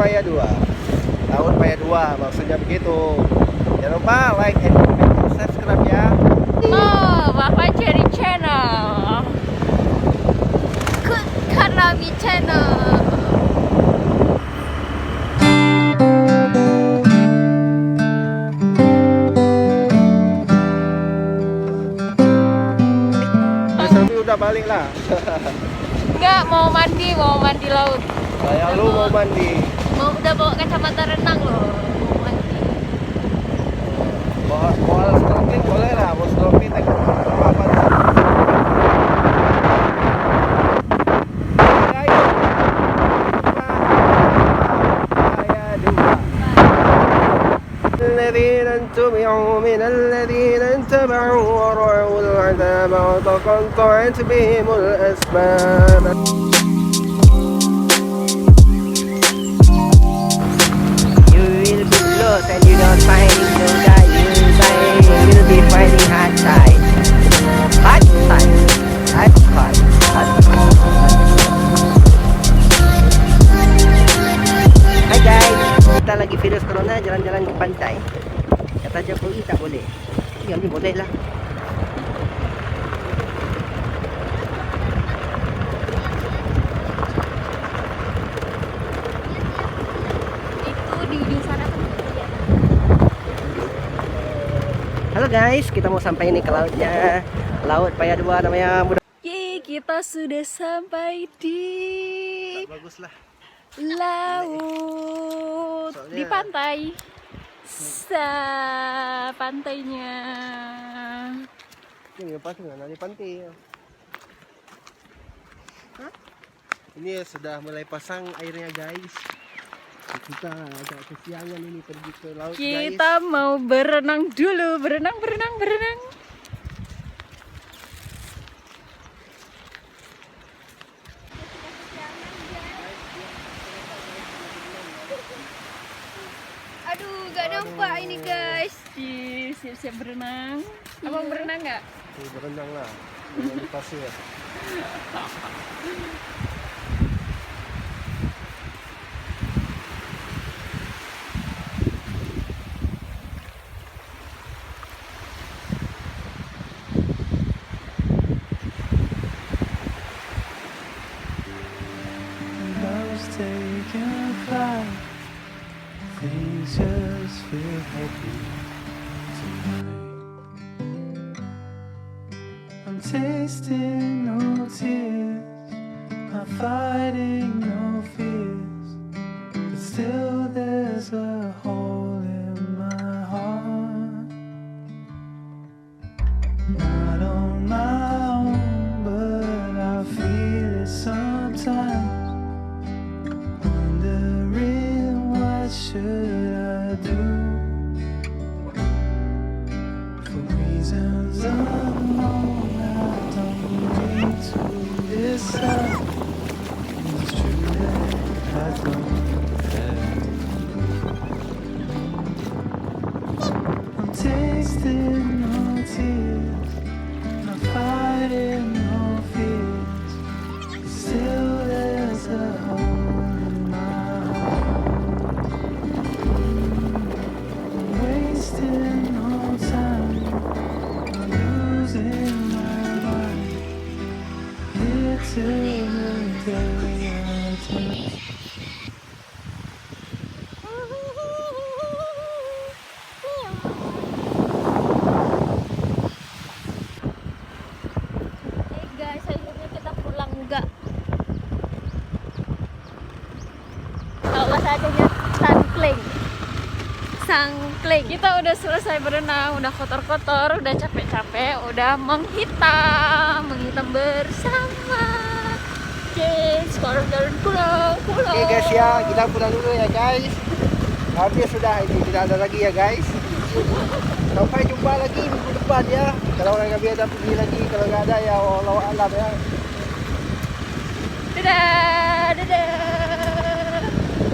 Paya 2. Laut Paya 2 maksudnya begitu. Jangan lupa like and comment, subscribe ya. Oh, Bapak Cherry Channel. Karami Channel. Tapi udah balik lah. Enggak, mau mandi laut. Kayak lu mau mandi. Udah bawa kacamata renang loh. Mau mandi. Bawa snorkeling boleh lah, mau snorkeling tengok apa di sana. الذين اتبعوا من الذين اتبعوا ورأوا العذاب وتقطعت بهم الأسباب. You will be lost and you don't find no guy. You'll be finding hard side. Hard side. Hard side. Hard side. Hai guys, kita lagi virus corona jalan-jalan ke pantai. Kata Jokowi tak boleh. Ya ini boleh lah. Itu di ujung sana kan. Halo guys, kita mau sampai ini ke lautnya. Laut Paya 2 namanya. Yeay, kita sudah sampai di Bagus lah. laut. Soalnya- Di pantai. Pantainya. Ini lepas nggak di pantai. Ini sudah mulai pasang airnya guys. Kita agak kesiangan ini pergi ke laut guys. Kita mau berenang dulu. Berenang. Aduh, gak nampak ini guys. Siap-siap berenang. Abang berenang nggak? Berenang lah. Berenang di pasir. Love's taking flight. Things just feel happy tonight. I'm tasting no tears. I'm fighting no fears. But still there's a hole in my heart. Not on my own, but I feel it sometimes. Wondering what should I do? For reasons unknown, I don't need to decide. It's true that I don't have to. I'm tasting no tears, I'm fighting no fears. Still there's a hole in my heart. I'm wasting no time, I'm losing my mind. Here till the day I die. Hey guys, akhirnya kita pulang juga. Kalau bahasa Acehnya sangkling. Kita udah selesai berenang, udah kotor-kotor, udah capek-capek, udah menghitam bersama. Oke, sekarang jalan pulang. Oke guys ya, kita pulang dulu ya guys. Habis sudah ini tidak ada lagi ya guys. Sampai jumpa lagi minggu depan ya. Kalau orang nggak ada pergi lagi, kalau nggak ada ya Allah alam ya. Dadah.